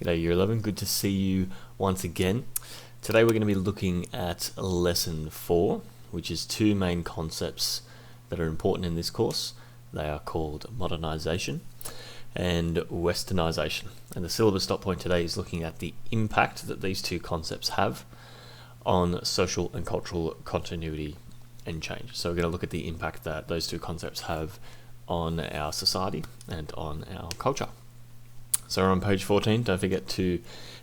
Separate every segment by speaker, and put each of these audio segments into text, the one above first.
Speaker 1: G'day Year 11, good to see you once again. Today we're going to be looking at Lesson 4, which is two main concepts that are important in this course. They are called Modernisation and Westernization. And the syllabus dot point today is looking at the impact that these two concepts have on social and cultural continuity and change. So we're going to look at the impact that those two concepts have on our society and on our culture. So we're on page 14, don't forget to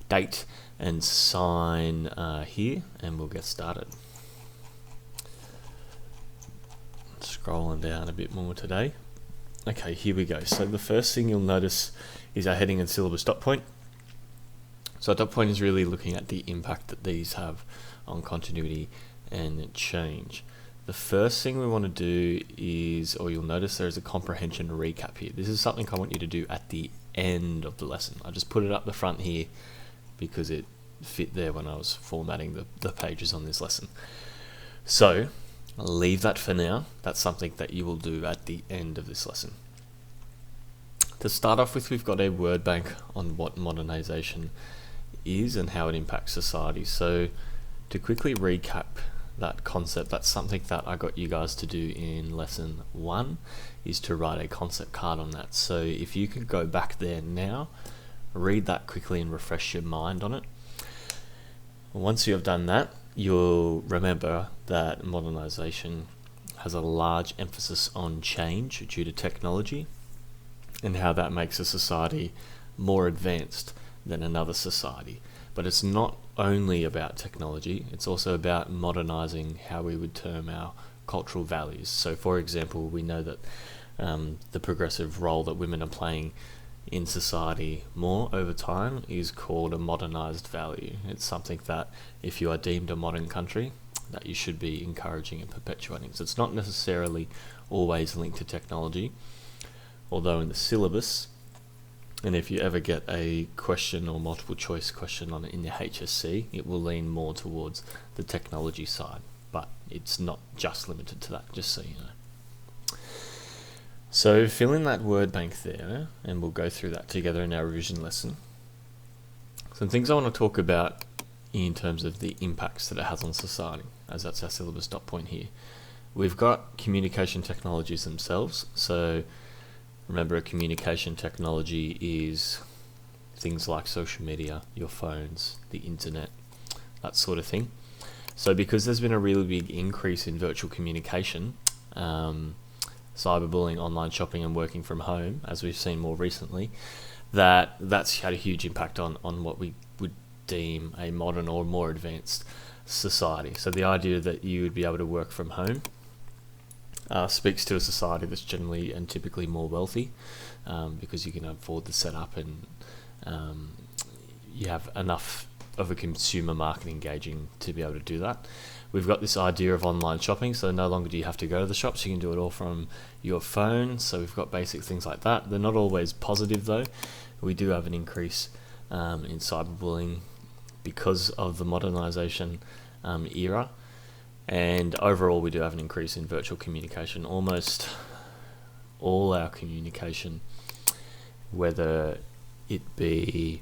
Speaker 1: date and sign here, and we'll get started. Scrolling down a bit more today. Okay, here we go. So the first thing you'll notice is our heading and syllabus dot point. So our dot point is really looking at the impact that these have on continuity and change. The first thing we want to do is, or you'll notice there's a comprehension recap here. This is something I want you to do at the end of the lesson. I just put it up the front here because it fit there when I was formatting the pages on this lesson. So I'll leave that for now. That's something that you will do at the end of this lesson. To start off with, we've got a word bank on what modernization is and how it impacts society. So to quickly recap that concept, that's something that I got you guys to do in lesson 1, is to write a concept card on that. So if you could go back there now, read that quickly and refresh your mind on it. Once you have done that, you'll remember that modernization has a large emphasis on change due to technology and how that makes a society more advanced than another society. But it's not only about technology, it's also about modernizing how we would term our cultural values. So for example, we know that the progressive role that women are playing in society more over time is called a modernized value. It's something that if you are deemed a modern country, that you should be encouraging and perpetuating. So it's not necessarily always linked to technology, although in the syllabus, and if you ever get a question or multiple choice question on it in your HSC, it will lean more towards the technology side, but it's not just limited to that, just so you know. So fill in that word bank there, and we'll go through that together in our revision lesson. Some things I want to talk about in terms of the impacts that it has on society, as that's our syllabus dot point here. We've got communication technologies themselves, so remember, a communication technology is things like social media, your phones, the internet, that sort of thing. So because there's been a really big increase in virtual communication, cyberbullying, online shopping and working from home, as we've seen more recently, that's had a huge impact on what we would deem a modern or more advanced society. So the idea that you would be able to work from home speaks to a society that's generally and typically more wealthy, because you can afford the setup and you have enough of a consumer market engaging to be able to do that. We've got this idea of online shopping, so no longer do you have to go to the shops, you can do it all from your phone. So we've got basic things like that. They're not always positive though. We do have an increase in cyberbullying because of the modernization era. And overall, we do have an increase in virtual communication. Almost all our communication, whether it be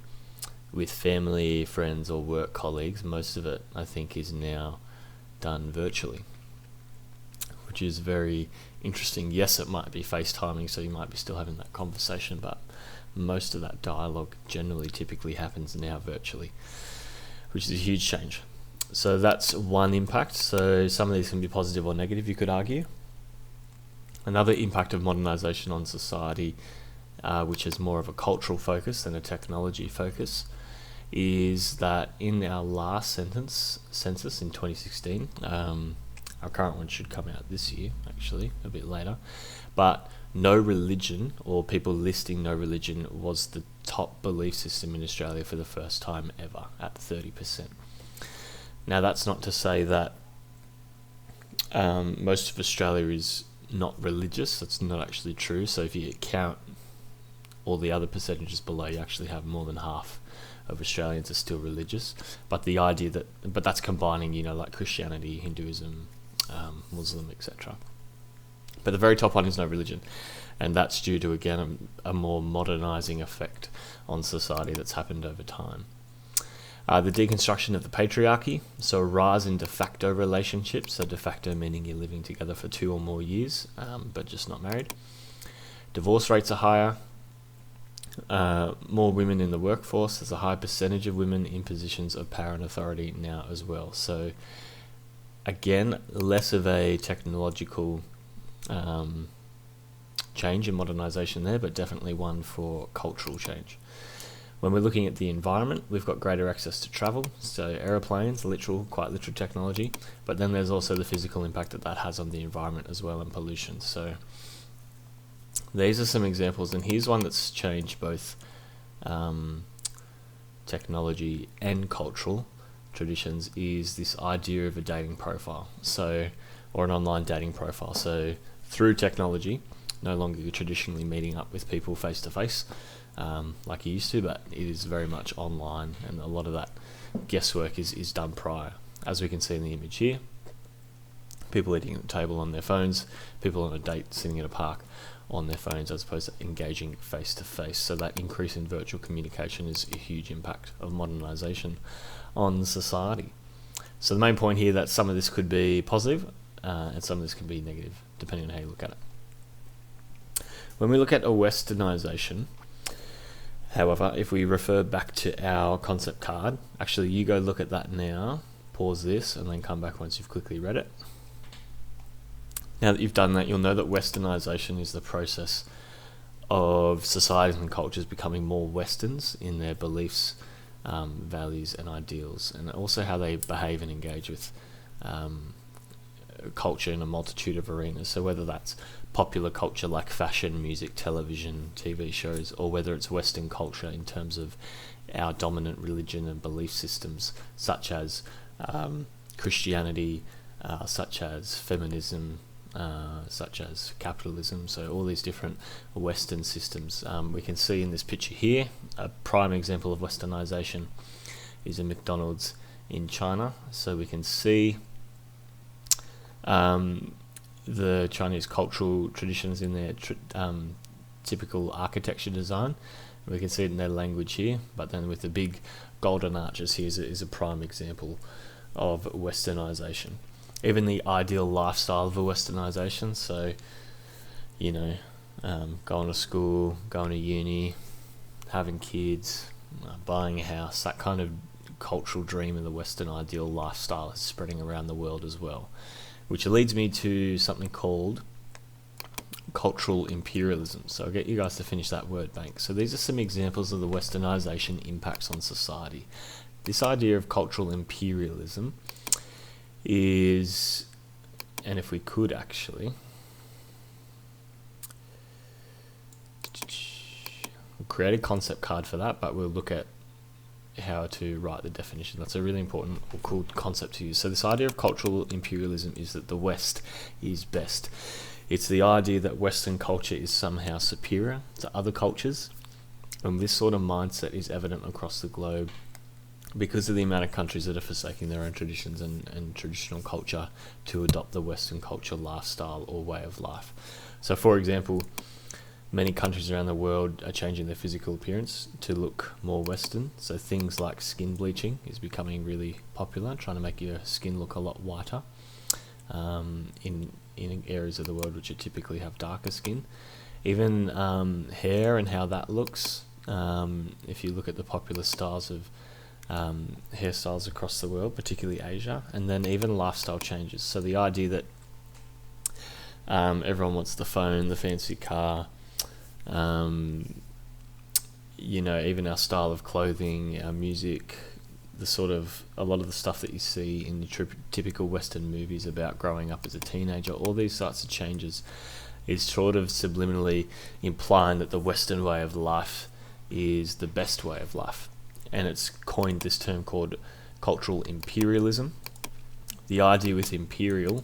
Speaker 1: with family, friends, or work colleagues, most of it, I think, is now done virtually, which is very interesting. Yes, it might be FaceTiming, so you might be still having that conversation, but most of that dialogue generally typically happens now virtually, which is a huge change. So that's one impact. So some of these can be positive or negative, you could argue. Another impact of modernization on society, which is more of a cultural focus than a technology focus, is that in our last census in 2016, our current one should come out this year, actually, a bit later, but no religion, or people listing no religion, was the top belief system in Australia for the first time ever, at 30%. Now that's not to say that most of Australia is not religious. That's not actually true. So if you count all the other percentages below, you actually have more than half of Australians are still religious. But the idea but that's combining, like Christianity, Hinduism, Muslim, etc. But the very top one is no religion. and that's due to, again, a more modernizing effect on society that's happened over time. The deconstruction of the patriarchy, so a rise in de facto relationships, so de facto meaning you're living together for 2 or more years, but just not married. Divorce rates are higher. More women in the workforce. There's a high percentage of women in positions of power and authority now as well. So again, less of a technological change in modernisation there, but definitely one for cultural change. When we're looking at the environment, we've got greater access to travel, so aeroplanes, quite literal technology, but then there's also the physical impact that has on the environment as well, and pollution. So these are some examples, and here's one that's changed both technology and cultural traditions, is this idea of a dating profile, or an online dating profile. So through technology, no longer traditionally meeting up with people face to face like you used to, but it is very much online, and a lot of that guesswork is done prior. As we can see in the image here, people eating at the table on their phones, people on a date sitting at a park on their phones, as opposed to engaging face to face. So that increase in virtual communication is a huge impact of modernisation on society. So the main point here, that some of this could be positive and some of this can be negative, depending on how you look at it. When we look at a Westernisation, however, if we refer back to our concept card, actually you go look at that now, pause this, and then come back once you've quickly read it. Now that you've done that, you'll know that Westernisation is the process of societies and cultures becoming more Westerns in their beliefs, values and ideals, and also how they behave and engage with culture in a multitude of arenas. So whether that's popular culture like fashion, music, television, TV shows, or whether it's Western culture in terms of our dominant religion and belief systems, such as Christianity, such as feminism, such as capitalism. So all these different Western systems. We can see in this picture here, a prime example of Westernisation is a McDonald's in China. So we can see the Chinese cultural traditions in their typical architecture design. We can see it in their language here, but then with the big golden arches here is a prime example of Westernisation. Even the ideal lifestyle of a Westernisation, so, you know, going to school, going to uni, having kids, buying a house, that kind of cultural dream of the Western ideal lifestyle is spreading around the world as well. Which leads me to something called cultural imperialism. So I'll get you guys to finish that word bank. So these are some examples of the Westernisation impacts on society. This idea of cultural imperialism is, and if we could actually, we'll create a concept card for that, but we'll look at how to write the definition. That's a really important or cool concept to use. So this idea of cultural imperialism is that the West is best. It's the idea that Western culture is somehow superior to other cultures, and this sort of mindset is evident across the globe because of the amount of countries that are forsaking their own traditions and traditional culture to adopt the Western culture lifestyle or way of life. So for example, many countries around the world are changing their physical appearance to look more Western. So things like skin bleaching is becoming really popular, trying to make your skin look a lot whiter in areas of the world which typically have darker skin. Even hair and how that looks. If you look at the popular styles of hairstyles across the world, particularly Asia, and then even lifestyle changes. So the idea that everyone wants the phone, the fancy car, you know, even our style of clothing, our music, a lot of the stuff that you see in the typical Western movies about growing up as a teenager, all these sorts of changes is sort of subliminally implying that the Western way of life is the best way of life. And it's coined this term called cultural imperialism. The idea with imperial,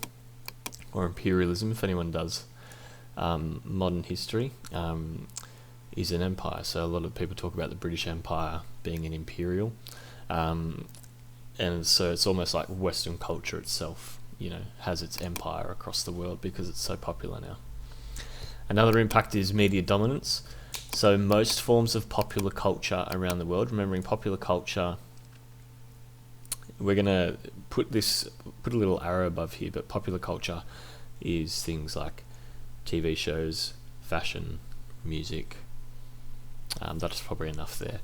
Speaker 1: or imperialism, if anyone does modern history, is an empire. So a lot of people talk about the British Empire being an imperial, and so it's almost like Western culture itself, you know, has its empire across the world because it's so popular now. Another impact is media dominance. So most forms of popular culture around the world, remembering popular culture, we're going to put a little arrow above here, but popular culture is things like TV shows, fashion, music. That's probably enough there.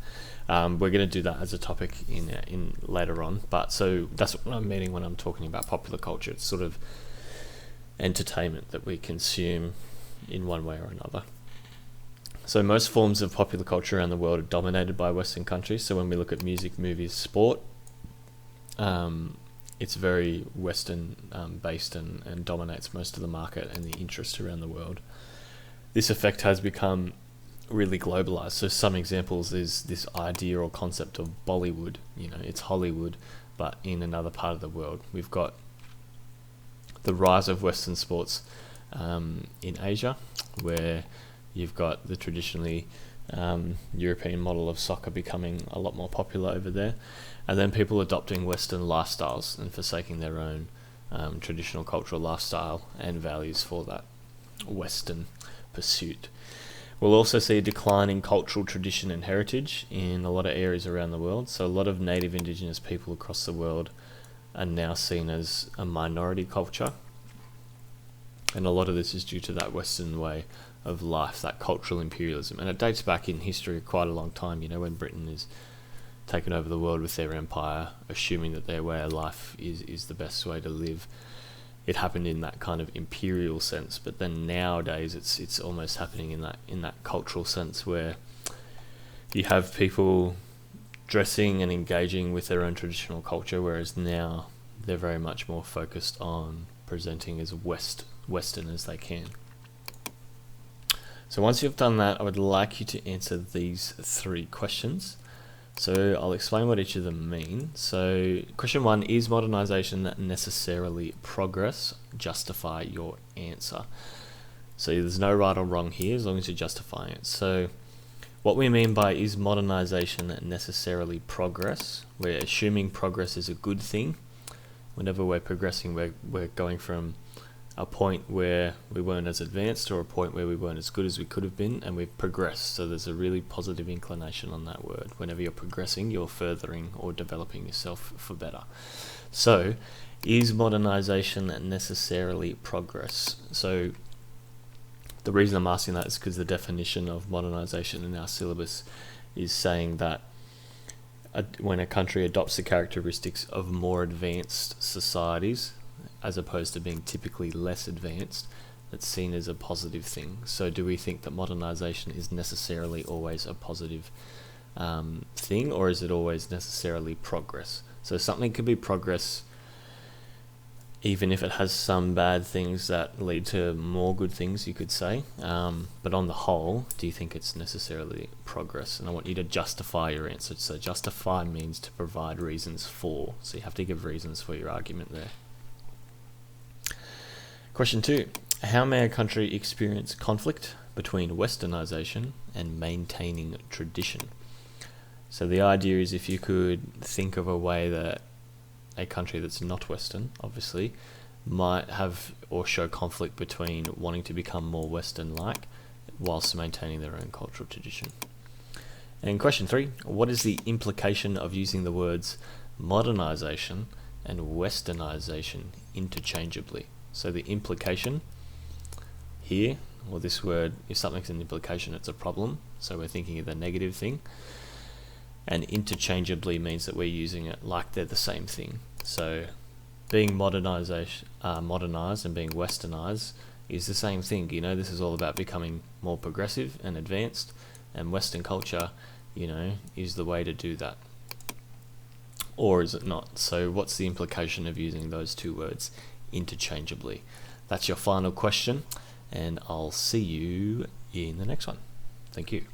Speaker 1: We're going to do that as a topic in later on, but so that's what I'm meaning when I'm talking about popular culture. It's sort of entertainment that we consume in one way or another. So most forms of popular culture around the world are dominated by Western countries. So when we look at music, movies, sport, it's very Western based and dominates most of the market and the interest around the world. This effect has become really globalized. So some examples is this idea or concept of Bollywood. It's Hollywood, but in another part of the world. We've got the rise of Western sports in Asia, where you've got the traditionally European model of soccer becoming a lot more popular over there, and then people adopting Western lifestyles and forsaking their own traditional cultural lifestyle and values for that Western pursuit. We'll also see a decline in cultural tradition and heritage in a lot of areas around the world. So a lot of native indigenous people across the world are now seen as a minority culture. And a lot of this is due to that Western way of life, that cultural imperialism. And it dates back in history quite a long time, when Britain is taken over the world with their empire, assuming that their way of life is the best way to live. It happened in that kind of imperial sense, but then nowadays it's almost happening in that cultural sense, where you have people dressing and engaging with their own traditional culture, whereas now they're very much more focused on presenting as Western as they can. So once you've done that, I would like you to answer these 3 questions. So I'll explain what each of them mean. So question 1, is modernization necessarily progress? Justify your answer. So there's no right or wrong here as long as you're justifying it. So what we mean by is modernization necessarily progress? We're assuming progress is a good thing. Whenever we're progressing, we're going from a point where we weren't as advanced or a point where we weren't as good as we could have been, and we've progressed. So there's a really positive inclination on that word. Whenever you're progressing, you're furthering or developing yourself for better. So is modernization necessarily progress? So the reason I'm asking that is because the definition of modernization in our syllabus is saying that when a country adopts the characteristics of more advanced societies, as opposed to being typically less advanced, that's seen as a positive thing. So do we think that modernization is necessarily always a positive thing, or is it always necessarily progress? So something could be progress even if it has some bad things that lead to more good things, you could say. But on the whole, do you think it's necessarily progress? And I want you to justify your answer. So justify means to provide reasons for. So you have to give reasons for your argument there. Question 2. How may a country experience conflict between Westernization and maintaining tradition? So the idea is, if you could think of a way that a country that's not Western, obviously, might have or show conflict between wanting to become more Western-like whilst maintaining their own cultural tradition. And question 3, what is the implication of using the words modernization and Westernization interchangeably? So the implication here, or this word, if something's an implication, it's a problem. So we're thinking of the negative thing. And interchangeably means that we're using it like they're the same thing. So being modernized and being westernized is the same thing. This is all about becoming more progressive and advanced, and Western culture, is the way to do that. Or is it not? So what's the implication of using those 2 words interchangeably? That's your final question, and I'll see you in the next one. Thank you.